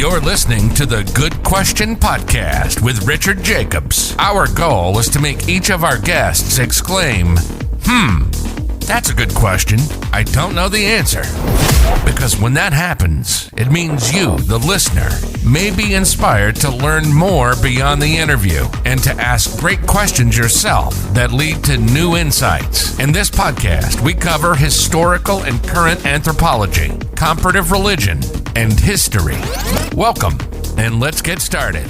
You're listening to the Good Question Podcast with Richard Jacobs. Our goal is to make each of our guests exclaim, that's a good question. I don't know the answer. Because when that happens, it means you, the listener, may be inspired to learn more beyond the interview and to ask great questions yourself that lead to new insights. In this podcast, we cover historical and current anthropology, comparative religion, and history. Welcome, and let's get started.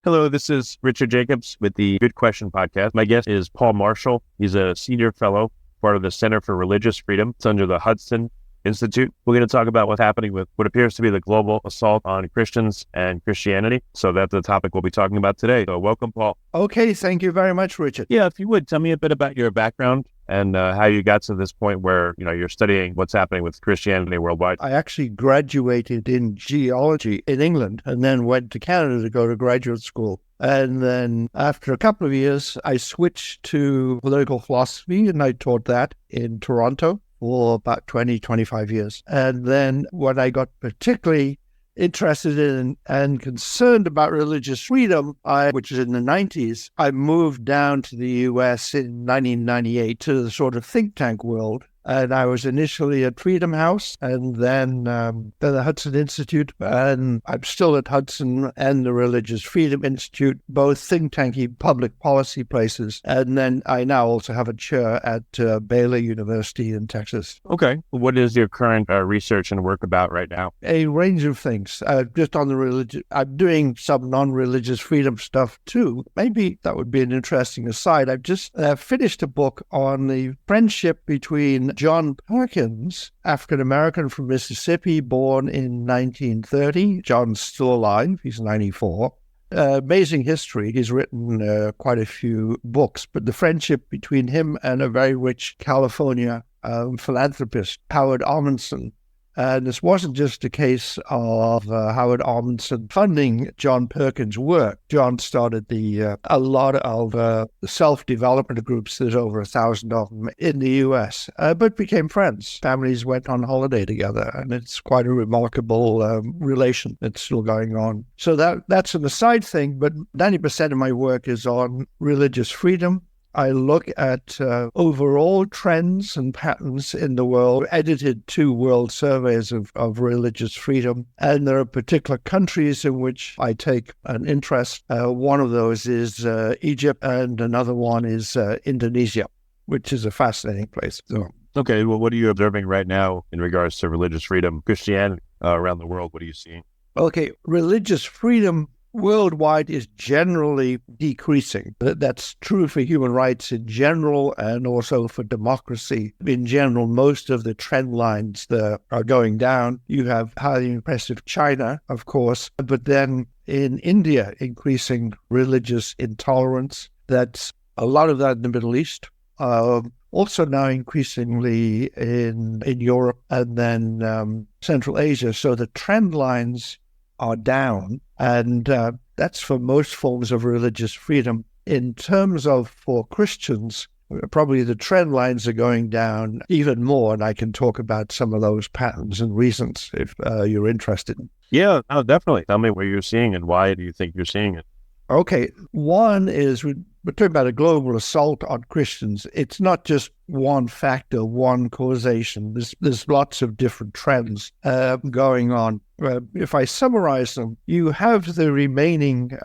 Hello, this is Richard Jacobs with the Good Question Podcast. My guest is Paul Marshall. He's a senior fellow, part of the Center for Religious Freedom. It's under the Hudson Institute. We're going to talk about what's happening with what appears to be the global assault on Christians and Christianity. So that's the topic we'll be talking about today. So welcome, Paul. Okay, thank you very much, Richard. Yeah, if you would, tell me a bit about your background and how you got to this point where, you're studying what's happening with Christianity worldwide. I actually graduated in geology in England and then went to Canada to go to graduate school. And then after a couple of years, I switched to political philosophy, and I taught that in Toronto for about 25 years. And then when I got particularly interested in and concerned about religious freedom, which is in the 90s, I moved down to the US in 1998 to the sort of think tank world. And I was initially at Freedom House and then the Hudson Institute, and I'm still at Hudson and the Religious Freedom Institute, both think tanky public policy places. And then I now also have a chair at Baylor University in Texas. Okay. What is your current research and work about right now? A range of things. Just on the religion, I'm doing some non-religious freedom stuff too. Maybe that would be an interesting aside. I've just finished a book on the friendship between John Perkins, African-American from Mississippi, born in 1930. John's still alive. He's 94. Amazing history. He's written quite a few books, but the friendship between him and a very rich California philanthropist, Howard Amundsen. And this wasn't just a case of Howard Amundsen funding John Perkins' work. John started a lot of self-development groups. There's over 1,000 of them in the U.S., but became friends. Families went on holiday together, and it's quite a remarkable relation that's still going on. So that's an aside thing, but 90% of my work is on religious freedom. I look at overall trends and patterns in the world, edited 2 world surveys of religious freedom, and there are particular countries in which I take an interest. One of those is Egypt, and another one is Indonesia, which is a fascinating place. So, okay, well, what are you observing right now in regards to religious freedom, Christianity around the world? What are you seeing? Okay, religious freedom worldwide is generally decreasing. That's true for human rights in general and also for democracy. In general, most of the trend lines that are going down. You have highly impressive China, of course, but then in India, increasing religious intolerance. That's a lot of that in the Middle East. Also now increasingly in Europe and then Central Asia. So the trend lines are down, and that's for most forms of religious freedom. In terms of for Christians, probably the trend lines are going down even more, and I can talk about some of those patterns and reasons if you're interested. Yeah, no, definitely. Tell me what you're seeing and why do you think you're seeing it? Okay, one is we're talking about a global assault on Christians. It's not just one factor, one causation. There's lots of different trends going on. If I summarize them, you have the remaining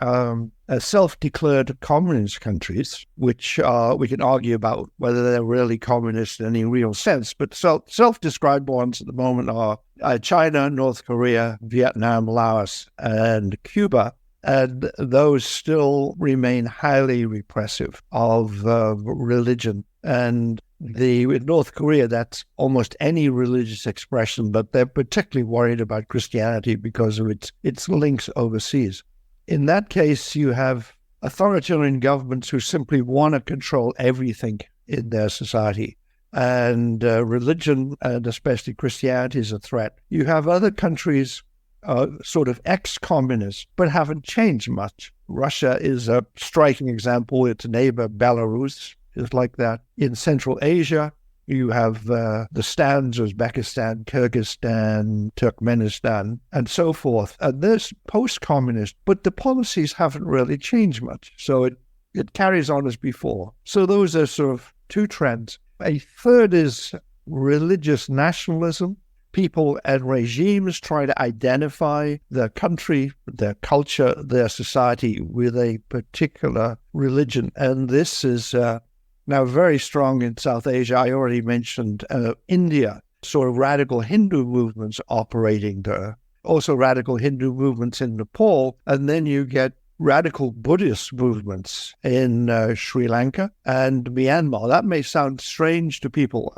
self-declared communist countries, which we can argue about whether they're really communist in any real sense, but self-described ones at the moment are China, North Korea, Vietnam, Laos, and Cuba. And those still remain highly repressive of religion. And in North Korea, that's almost any religious expression, but they're particularly worried about Christianity because of its links overseas. In that case, you have authoritarian governments who simply want to control everything in their society. And religion, and especially Christianity, is a threat. You have other countries sort of ex-communist, but haven't changed much. Russia is a striking example. Its neighbor, Belarus, is like that. In Central Asia, You have the stands, Uzbekistan, Kyrgyzstan, Turkmenistan, and so forth. And there's post-communist, but the policies haven't really changed much. So it carries on as before. So those are sort of two trends. A third is religious nationalism. People and regimes try to identify their country, their culture, their society with a particular religion. And this is now very strong in South Asia. I already mentioned India, sort of radical Hindu movements operating there. Also radical Hindu movements in Nepal. And then you get radical Buddhist movements in Sri Lanka and Myanmar. That may sound strange to people.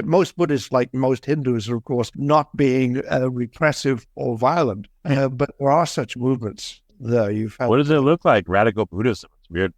Most Buddhists, like most Hindus, are, of course, not being repressive or violent, but there are such movements there. What does it look like, radical Buddhism? It's weird.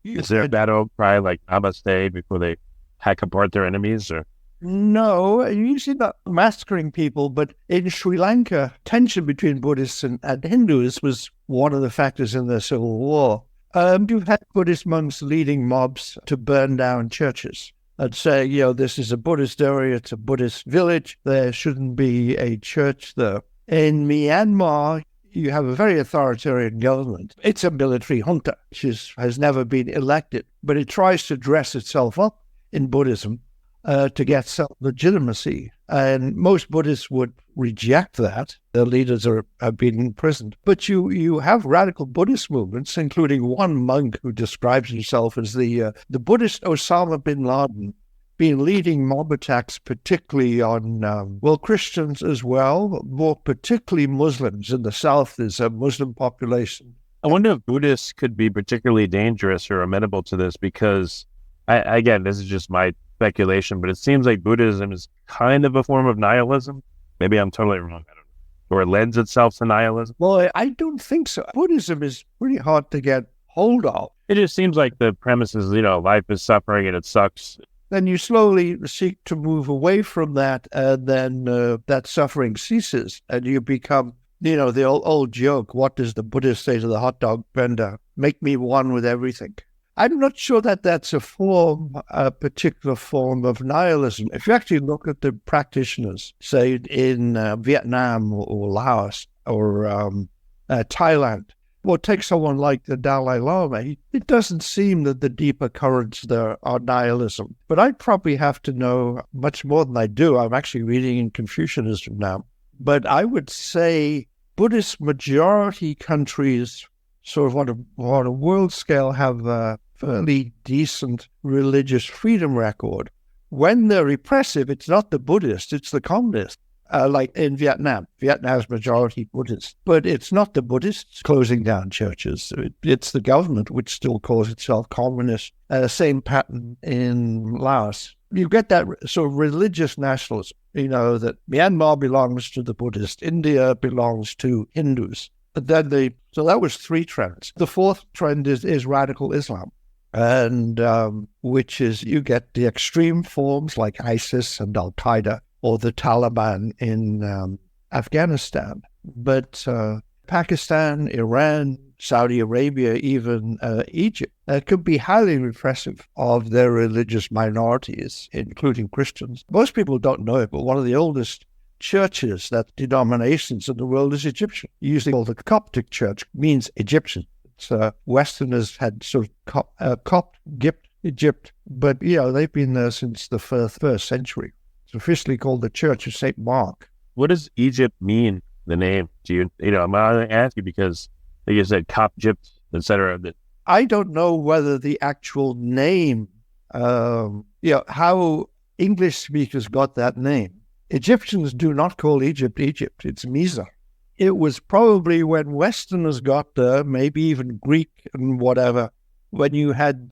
Is there a battle cry like Namaste before they hack apart their enemies? Or No, usually not massacring people, but in Sri Lanka, tension between Buddhists and Hindus was one of the factors in the civil war. You've had Buddhist monks leading mobs to burn down churches and say, this is a Buddhist area, it's a Buddhist village, there shouldn't be a church there. In Myanmar, you have a very authoritarian government. It's a military junta, which has never been elected, but it tries to dress itself up in Buddhism to get self-legitimacy. And most Buddhists would reject that. Their leaders have been imprisoned. But you have radical Buddhist movements, including one monk who describes himself as the Buddhist Osama bin Laden, been leading mob attacks, particularly on, Christians as well, more particularly Muslims. In the South, there's a Muslim population. I wonder if Buddhists could be particularly dangerous or amenable to this because, again, this is just my speculation, but it seems like Buddhism is kind of a form of nihilism. Maybe I'm totally wrong. I don't know. Or it lends itself to nihilism. Well, I don't think so. Buddhism is pretty hard to get hold of. It just seems like the premise is, life is suffering and it sucks. Then you slowly seek to move away from that, and then that suffering ceases, and you become, the old joke, what does the Buddhist say to the hot dog vendor? Make me one with everything. I'm not sure that that's a particular form of nihilism. If you actually look at the practitioners, say in Vietnam or Laos or Thailand, take someone like the Dalai Lama, it doesn't seem that the deeper currents there are nihilism. But I probably have to know much more than I do. I'm actually reading in Confucianism now. But I would say Buddhist majority countries, sort of on a world scale, have a fairly decent religious freedom record. When they're repressive, it's not the Buddhists, it's the communists. Like in Vietnam. Vietnam's majority Buddhist. But it's not the Buddhists closing down churches. It's the government which still calls itself communist. Same pattern in Laos. You get that sort of religious nationalism, that Myanmar belongs to the Buddhists, India belongs to Hindus. But then so that was three trends. The fourth trend is radical Islam. And which is you get the extreme forms like ISIS and Al-Qaeda, or the Taliban in Afghanistan. But Pakistan, Iran, Saudi Arabia, even Egypt, could be highly repressive of their religious minorities, including Christians. Most people don't know it, but one of the oldest churches, denominations in the world, is Egyptian. Usually called the Coptic Church, means Egyptian. Westerners had sort of Copt, Egypt, but they've been there since the first century. It's officially called the Church of St. Mark. What does Egypt mean, the name? I'm going to ask you because, like you said, Egypt, etc. I don't know whether the actual name, how English speakers got that name. Egyptians do not call Egypt, Egypt. It's Mizar. It was probably when Westerners got there, maybe even Greek and whatever, when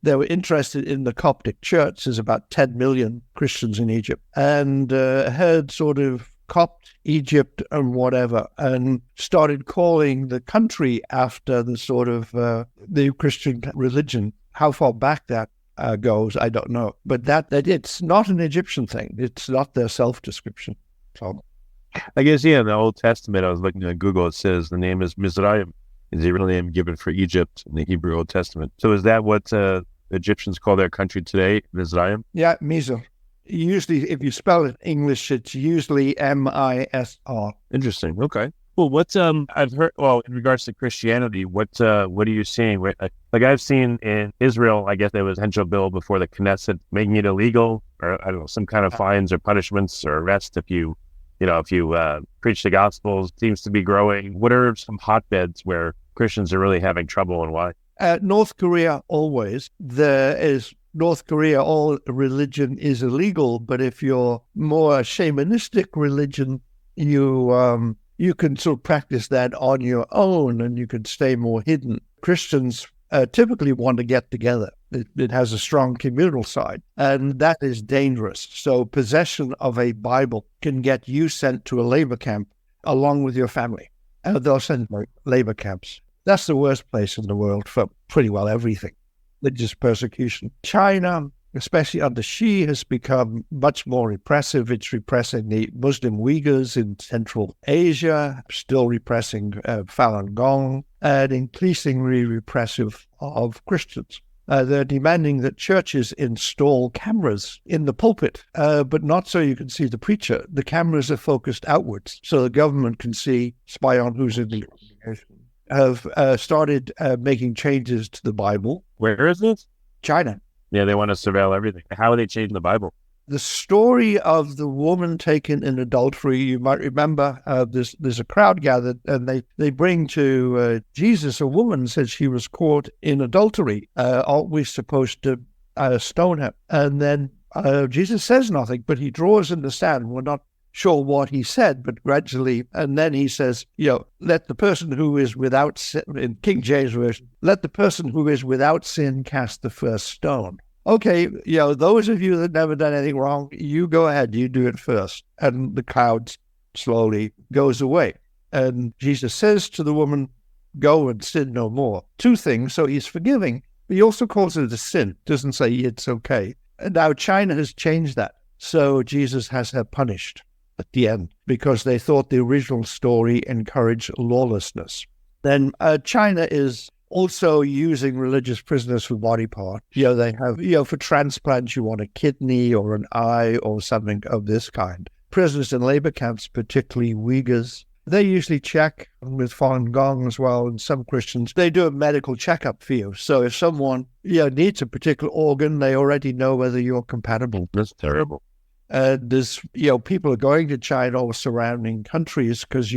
they were interested in the Coptic Church. There's about 10 million Christians in Egypt, and heard sort of Copt, Egypt and whatever, and started calling the country after the sort of the Christian religion. How far back that goes, I don't know. But that it's not an Egyptian thing. It's not their self-description. So, I guess, in the Old Testament, I was looking at Google, it says the name is Mizraim. Is the real name given for Egypt in the Hebrew Old Testament. So is that what Egyptians call their country today, Mizraim? Yeah, Mizar. Usually, if you spell it in English, it's usually MISR. Interesting. Okay. Well, what's I've heard. Well, in regards to Christianity, what are you seeing? Like I've seen in Israel, I guess there was a potential bill before the Knesset making it illegal, or I don't know, some kind of fines or punishments or arrest if you preach the gospel. Seems to be growing. What are some hotbeds where Christians are really having trouble, and why? North Korea, always. There is North Korea, all religion is illegal, but if you're more shamanistic religion, you can sort of practice that on your own and you can stay more hidden. Christians typically want to get together. It has a strong communal side, and that is dangerous. So possession of a Bible can get you sent to a labor camp along with your family. They'll send labor camps. That's the worst place in the world for pretty well everything. Religious persecution. China, especially under Xi, has become much more repressive. It's repressing the Muslim Uyghurs in Central Asia, still repressing Falun Gong, and increasingly repressive of Christians. They're demanding that churches install cameras in the pulpit, but not so you can see the preacher. The cameras are focused outwards, so the government can spy on who's in the congregation. Have started making changes to the Bible. Where is this? China. Yeah, they want to surveil everything. How are they changing the Bible? The story of the woman taken in adultery, you might remember, there's a crowd gathered and they bring to Jesus a woman, says she was caught in adultery. Aren't we supposed to stone her? And then Jesus says nothing, but he draws in the sand. We're not sure what he said, but gradually, and then he says, let the person who is without sin, in King James Version, let the person who is without sin cast the first stone. Okay, those of you that never done anything wrong, you go ahead, you do it first. And the crowd slowly goes away. And Jesus says to the woman, go and sin no more. Two things, so he's forgiving, but he also calls it a sin, doesn't say it's okay. And now China has changed that. So Jesus has her punished at the end, because they thought the original story encouraged lawlessness. Then China is also using religious prisoners for body part. They have, for transplants, you want a kidney or an eye or something of this kind. Prisoners in labor camps, particularly Uyghurs, they usually check with Falun Gong as well, and some Christians, they do a medical checkup for you. So if someone needs a particular organ, they already know whether you're compatible. That's terrible. There's, people are going to China or surrounding countries because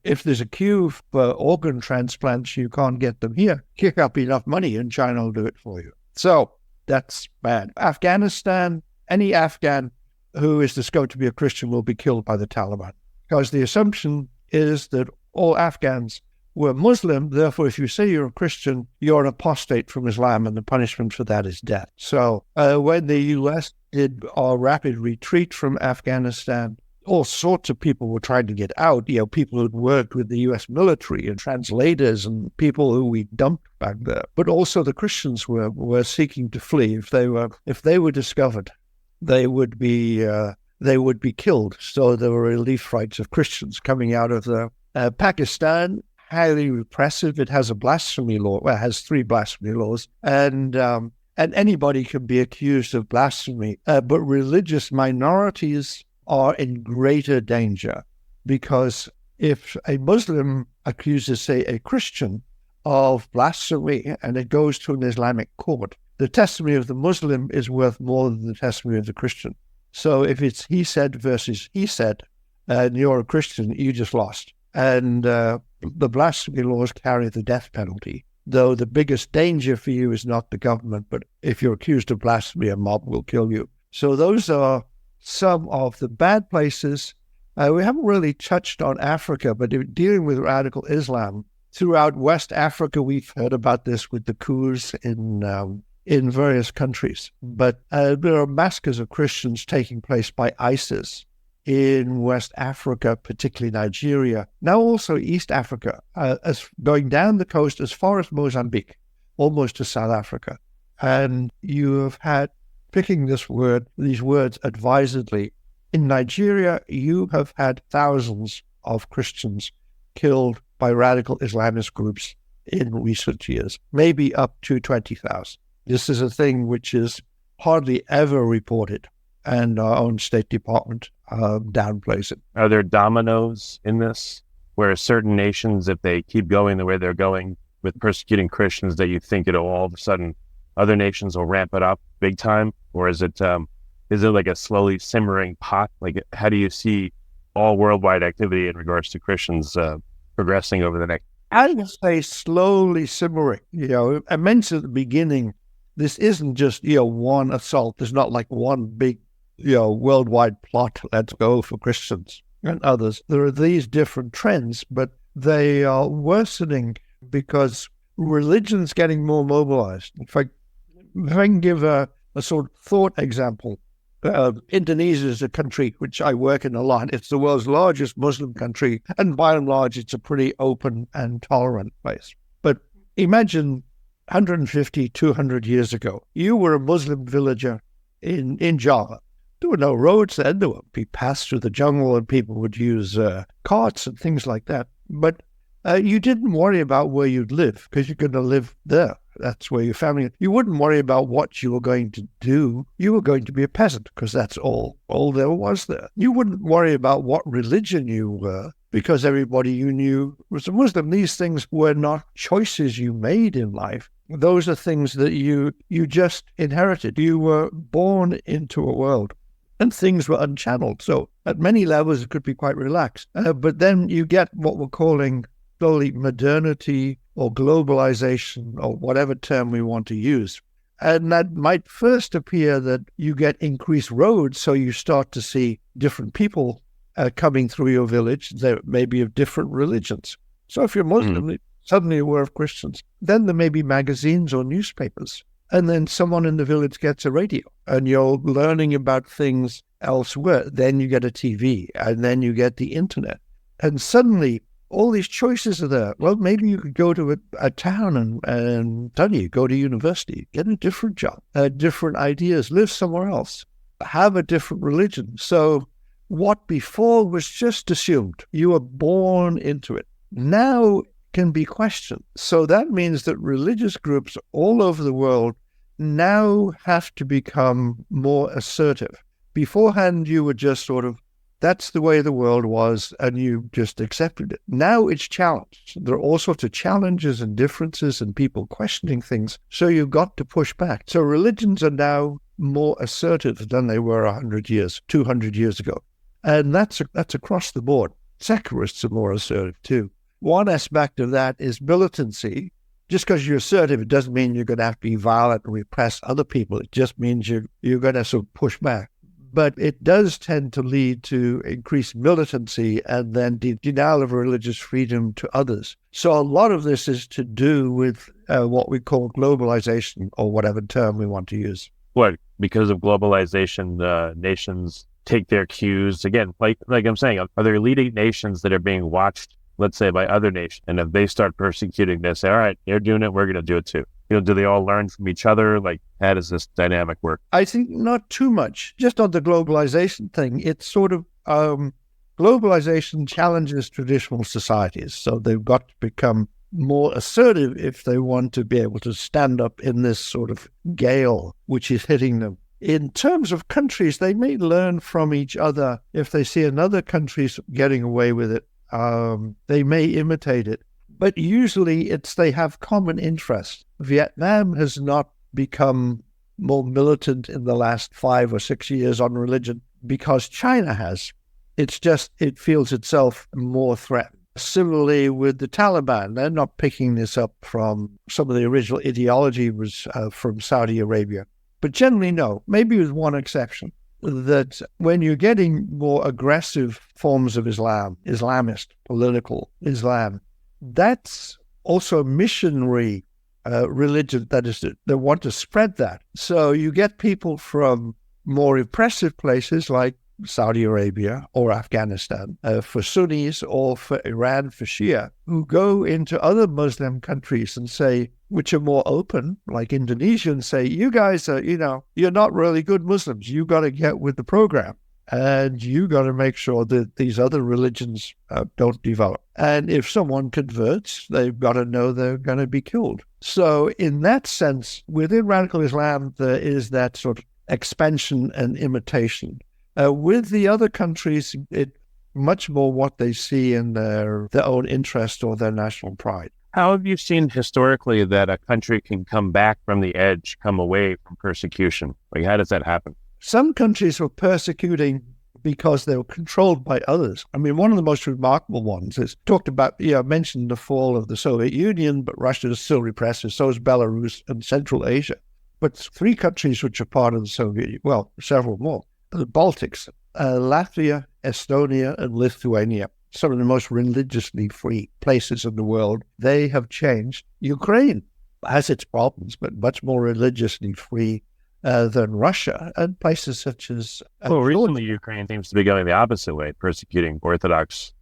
if there's a queue for organ transplants, you can't get them here. Kick up enough money and China will do it for you. So that's bad. Afghanistan, any Afghan who is discovered to be a Christian will be killed by the Taliban, because the assumption is that all Afghans were Muslim. Therefore, if you say you're a Christian, you're an apostate from Islam, and the punishment for that is death. So when the U.S. did our rapid retreat from Afghanistan, all sorts of people were trying to get out, people who'd worked with the U.S. military and translators and people who we dumped back there. But also the Christians were seeking to flee. If they were discovered, they would be killed. So there were relief flights of Christians coming out of Pakistan. Highly repressive. It has a blasphemy law. Well, it has 3 blasphemy laws, and anybody can be accused of blasphemy. But religious minorities are in greater danger, because if a Muslim accuses, say, a Christian of blasphemy and it goes to an Islamic court, the testimony of the Muslim is worth more than the testimony of the Christian. So if it's he said versus he said, and you're a Christian, you just lost. And the blasphemy laws carry the death penalty, though the biggest danger for you is not the government, but if you're accused of blasphemy, a mob will kill you. So those are some of the bad places. We haven't really touched on Africa, but dealing with radical Islam throughout West Africa, we've heard about this with the coups in various countries. But there are massacres of Christians taking place by ISIS in West Africa, particularly Nigeria, now also East Africa, as going down the coast as far as Mozambique, almost to South Africa. And you have had, picking these words advisedly, in Nigeria, you have had thousands of Christians killed by radical Islamist groups in recent years, maybe up to 20,000. This is a thing which is hardly ever reported. and our own State Department downplays it. Are there dominoes in this, where certain nations, if they keep going the way they're going with persecuting Christians, that you think it'll all of a sudden other nations will ramp it up big time? Or is it like a slowly simmering pot? Like, how do you see all worldwide activity in regards to Christians progressing over the next? I would say slowly simmering. I mentioned at the beginning, this isn't just, one assault. There's not like one big, worldwide plot, let's go for Christians and others. There are these different trends, but they are worsening because religion's getting more mobilized. In fact, if I can give a sort of thought example, Indonesia is a country which I work in a lot. It's the world's largest Muslim country, and by and large, it's a pretty open and tolerant place. But imagine 150, 200 years ago, you were a Muslim villager in Java. There were no roads then. There would be paths through the jungle, and people would use carts and things like that. But you didn't worry about where you'd live, because you're going to live there. That's where your family. You wouldn't worry about what you were going to do. You were going to be a peasant, because that's all there was there. You wouldn't worry about what religion you were, because everybody you knew was a Muslim. These things were not choices you made in life. Those are things that you just inherited. You were born into a world, and things were unchanneled. So at many levels, it could be quite relaxed. But then you get what we're calling slowly modernity or globalization, or whatever term we want to use. And that might first appear that you get increased roads, so you start to see different people coming through your village. They may be of different religions. So if you're Muslim, suddenly you're aware of Christians. Then there may be magazines or newspapers. And then someone in the village gets a radio, and you're learning about things elsewhere. Then you get a TV, and then you get the internet. And suddenly, all these choices are there. Well, maybe you could go to a town and study, go to university, get a different job, different ideas, live somewhere else, have a different religion. So what before was just assumed, you were born into it, now can be questioned. So that means that religious groups all over the world now have to become more assertive. Beforehand, you were just sort of, that's the way the world was, and you just accepted it. Now it's challenged. There are all sorts of challenges and differences and people questioning things, so you've got to push back. So religions are now more assertive than they were 100 years, 200 years ago. And that's across the board. Secularists are more assertive too. One aspect of that is militancy. Just because you're assertive, it doesn't mean you're going to have to be violent and repress other people. It just means you're going to sort of push back. But it does tend to lead to increased militancy and then denial of religious freedom to others. So a lot of this is to do with what we call globalization, or whatever term we want to use. What, because of globalization, nations take their cues again, like I'm saying, are there leading nations that are being watched, let's say, by other nations? And if they start persecuting this, say, all right, they're doing it, we're going to do it too. Do they all learn from each other? Like, how does this dynamic work? I think not too much. Just on the globalization thing, it's sort of globalization challenges traditional societies. So they've got to become more assertive if they want to be able to stand up in this sort of gale which is hitting them. In terms of countries, they may learn from each other. If they see another country's getting away with it, they may imitate it. But usually they have common interests. Vietnam has not become more militant in the last 5 or 6 years on religion because China has. It's just, it feels itself more threatened. Similarly with the Taliban, they're not picking this up from some of the original ideology was from Saudi Arabia. But generally, no, maybe with one exception, that when you're getting more aggressive forms of Islam, Islamist, political Islam, that's also a missionary religion that is they want to spread that. So you get people from more repressive places like Saudi Arabia or Afghanistan for Sunnis, or for Iran for Shia, who go into other Muslim countries and say, which are more open, like Indonesia, and say, you guys are, you're not really good Muslims. You got to get with the program. And you got to make sure that these other religions don't develop. And if someone converts, they've got to know they're going to be killed. So in that sense, within radical Islam, there is that sort of expansion and imitation. With the other countries, it much more what they see in their own interest or their national pride. How have you seen historically that a country can come back from the edge, come away from persecution? Like, how does that happen? Some countries were persecuting because they were controlled by others. I mean, one of the most remarkable ones is talked about, I mentioned the fall of the Soviet Union, but Russia is still repressive, so is Belarus and Central Asia. But 3 countries which are part of the Soviet Union, well, several more, the Baltics, Latvia, Estonia, and Lithuania, some of the most religiously free places in the world, they have changed. Ukraine has its problems, but much more religiously free than Russia, and places such as... well, recently Ukraine seems to be going the opposite way, persecuting Orthodox,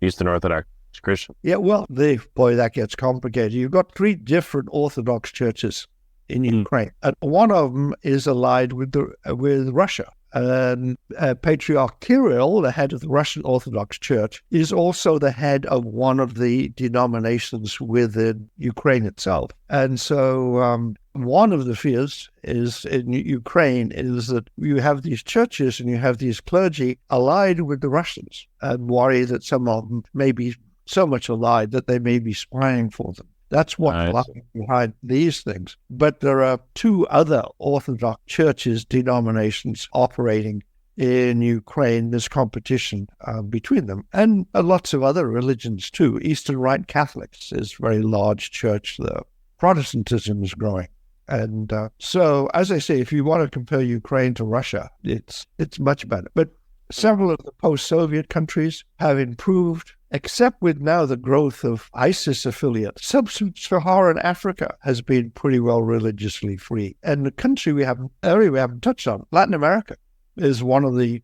Eastern Orthodox Christians. Yeah, well, that gets complicated. You've got 3 different Orthodox churches in Ukraine, and one of them is allied with Russia. And Patriarch Kirill, the head of the Russian Orthodox Church, is also the head of one of the denominations within Ukraine itself. And so one of the fears is in Ukraine is that you have these churches and you have these clergy allied with the Russians, and worry that some of them may be so much allied that they may be spying for them. That's what's lying behind these things. But there are 2 other Orthodox churches, denominations operating in Ukraine. There's competition between them, and lots of other religions too. Eastern Rite Catholics is a very large church there. Protestantism is growing. And so, as I say, if you want to compare Ukraine to Russia, it's much better. But several of the post-Soviet countries have improved, except with now the growth of ISIS affiliates. Sub-Saharan Africa has been pretty well religiously free. And the country we haven't touched on, Latin America, is one of the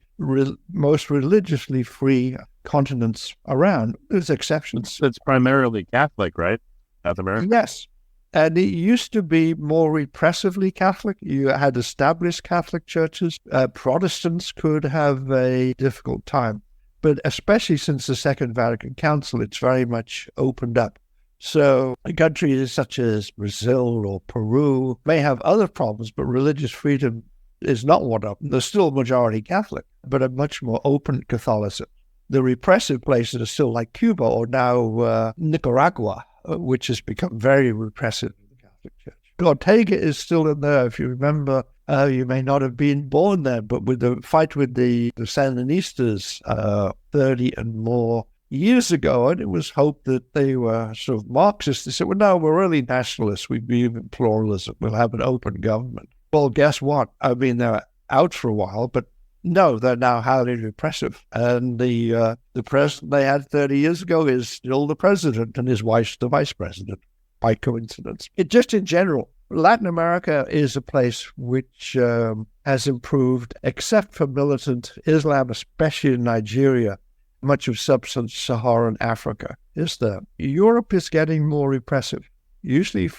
most religiously free continents around. There's exceptions. It's primarily Catholic, right? South America? Yes. And it used to be more repressively Catholic. You had established Catholic churches. Protestants could have a difficult time. But especially since the Second Vatican Council, it's very much opened up. So countries such as Brazil or Peru may have other problems, but religious freedom is not one of them. They're still majority Catholic, but a much more open Catholicism. The repressive places are still like Cuba or now Nicaragua, which has become very repressive in the Catholic Church. Ortega is still in there. If you remember, you may not have been born there, but with the fight with the Sandinistas 30 and more years ago, and it was hoped that they were sort of Marxists. They said, well, no, we're really nationalists. We believe in pluralism. We'll have an open government. Well, guess what? I mean, they're out for a while, but no, they're now highly repressive. And the president they had 30 years ago is still the president, and his wife's the vice president, by coincidence. Just in general, Latin America is a place which has improved, except for militant Islam, especially in Nigeria. Much of sub-Saharan Africa is there. Europe is getting more repressive. Usually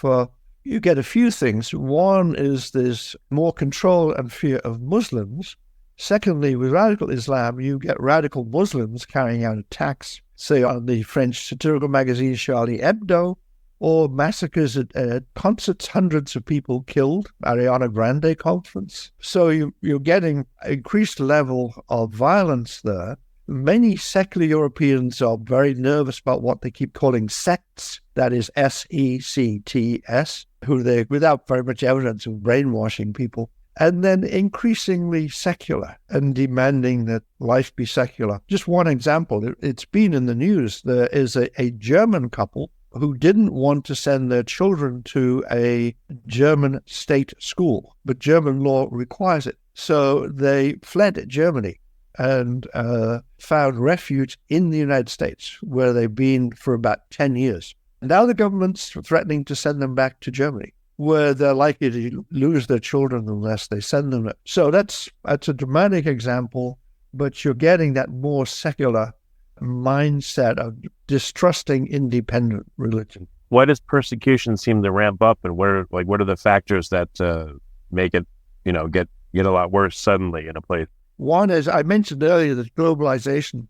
you get a few things. One is there's more control and fear of Muslims. Secondly, with radical Islam, you get radical Muslims carrying out attacks, say on the French satirical magazine Charlie Hebdo, or massacres at concerts, hundreds of people killed, Ariana Grande conference. So you're getting increased level of violence there. Many secular Europeans are very nervous about what they keep calling sects, that is S-E-C-T-S, who they, without very much evidence of brainwashing people, and then increasingly secular and demanding that life be secular. Just one example, it's been in the news. There is a German couple who didn't want to send their children to a German state school, but German law requires it. So they fled Germany and found refuge in the United States, where they've been for about 10 years. Now the government's threatening to send them back to Germany, where they're likely to lose their children unless they send them. So that's a dramatic example, but you're getting that more secular mindset of distrusting independent religion. Why does persecution seem to ramp up, and what are the factors that make it, get a lot worse suddenly in a place? One is, I mentioned earlier that globalization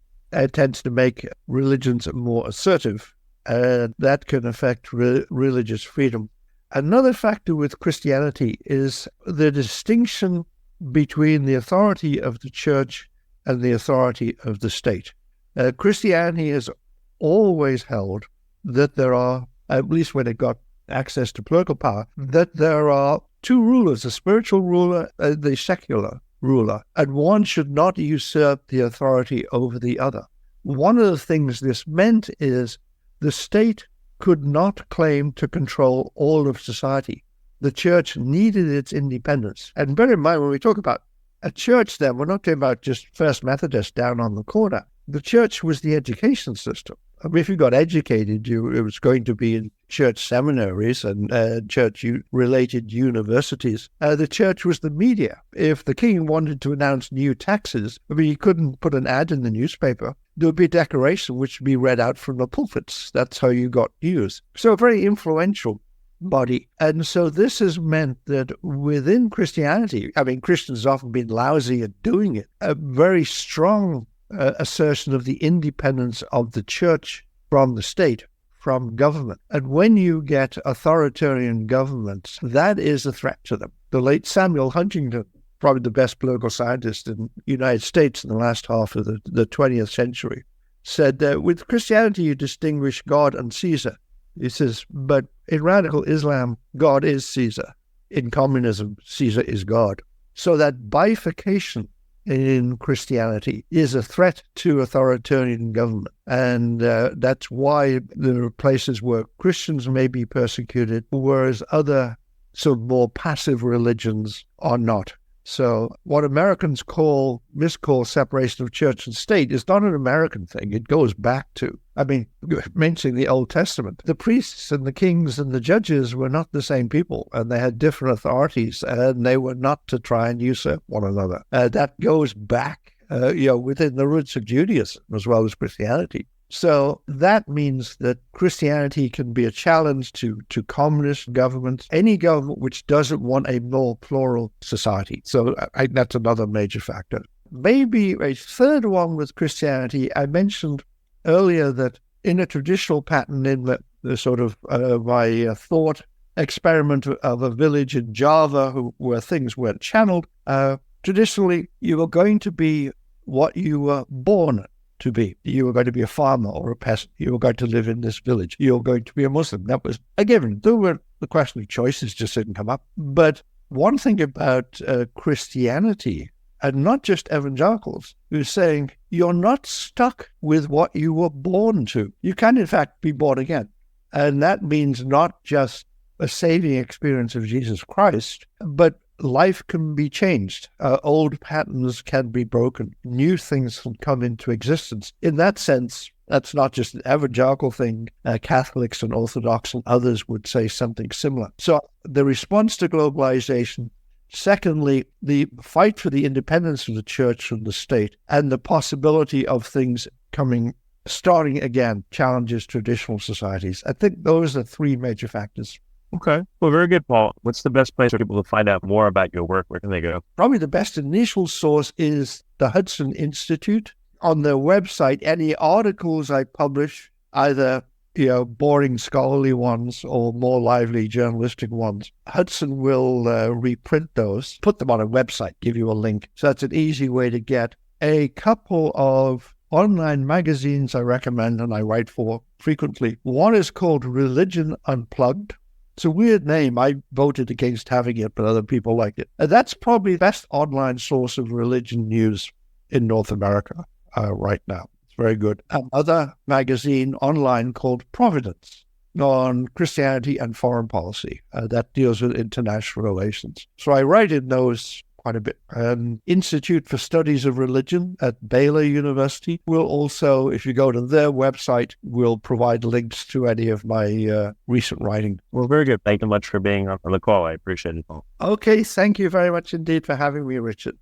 tends to make religions more assertive, and that can affect religious freedom. Another factor with Christianity is the distinction between the authority of the church and the authority of the state. Christianity has always held that there are, at least when it got access to political power, that there are two rulers, the spiritual ruler and the secular ruler, and one should not usurp the authority over the other. One of the things this meant is the state could not claim to control all of society. The church needed its independence. And bear in mind, when we talk about a church then, we're not talking about just First Methodist down on the corner. The church was the education system. I mean, if you got educated, it was going to be in church seminaries and church-related universities. The church was the media. If the king wanted to announce new taxes, I mean, he couldn't put an ad in the newspaper. There would be a declaration which would be read out from the pulpits. That's how you got news. So a very influential body. And so this has meant that within Christianity, I mean, Christians have often been lousy at doing it, a very strong assertion of the independence of the church from the state, from government. And when you get authoritarian governments, that is a threat to them. The late Samuel Huntington, probably the best political scientist in the United States in the last half of the 20th century, said that with Christianity you distinguish God and Caesar. He says, but in radical Islam, God is Caesar. In communism, Caesar is God. So that bifurcation in Christianity is a threat to authoritarian government. And that's why there are places where Christians may be persecuted, whereas other sort of more passive religions are not. So what Americans miscall separation of church and state is not an American thing. It goes back to, I mean, mentioning the Old Testament. The priests and the kings and the judges were not the same people, and they had different authorities, and they were not to try and usurp one another. That goes back, within the roots of Judaism as well as Christianity. So that means that Christianity can be a challenge to communist governments, any government which doesn't want a more plural society. So that's another major factor. Maybe a third one with Christianity, I mentioned earlier that in a traditional pattern in the sort of my thought experiment of a village in Java where things weren't channeled, traditionally you were going to be what you were born to be. You were going to be a farmer or a peasant. You were going to live in this village. You were going to be a Muslim. That was a given. The question of choices just didn't come up. But one thing about Christianity, and not just evangelicals, who's saying you're not stuck with what you were born to. You can, in fact, be born again. And that means not just a saving experience of Jesus Christ, but life can be changed. Old patterns can be broken. New things can come into existence. In that sense, that's not just an evangelical thing. Catholics and Orthodox and others would say something similar. So the response to globalization, secondly, the fight for the independence of the church from the state, and the possibility of things starting again, challenges traditional societies. I think those are three major factors. Okay. Well, very good, Paul. What's the best place for people to find out more about your work? Where can they go? Probably the best initial source is the Hudson Institute. On their website, any articles I publish, either boring scholarly ones or more lively journalistic ones, Hudson will reprint those, put them on a website, give you a link. So that's an easy way to get a couple of online magazines I recommend and I write for frequently. One is called Religion Unplugged. It's a weird name. I voted against having it, but other people like it. And that's probably the best online source of religion news in North America right now. It's very good. Another magazine online called Providence on Christianity and foreign policy that deals with international relations. So I write in those quite a bit. Institute for Studies of Religion at Baylor University will also, if you go to their website, will provide links to any of my recent writing. Well, very good. Thank you much for being on the call. I appreciate it, Paul. Okay, thank you very much indeed for having me, Richard.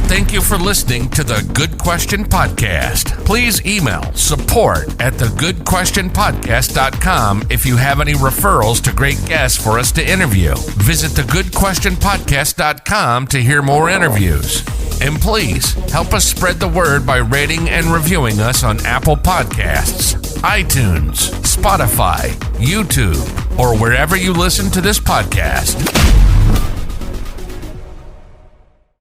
Thank you for listening to the Good Question Podcast. Please email support@thegoodquestionpodcast.com if you have any referrals to great guests for us to interview. Visit thegoodquestionpodcast.com to hear more interviews. And please help us spread the word by rating and reviewing us on Apple Podcasts, iTunes, Spotify, YouTube, or wherever you listen to this podcast.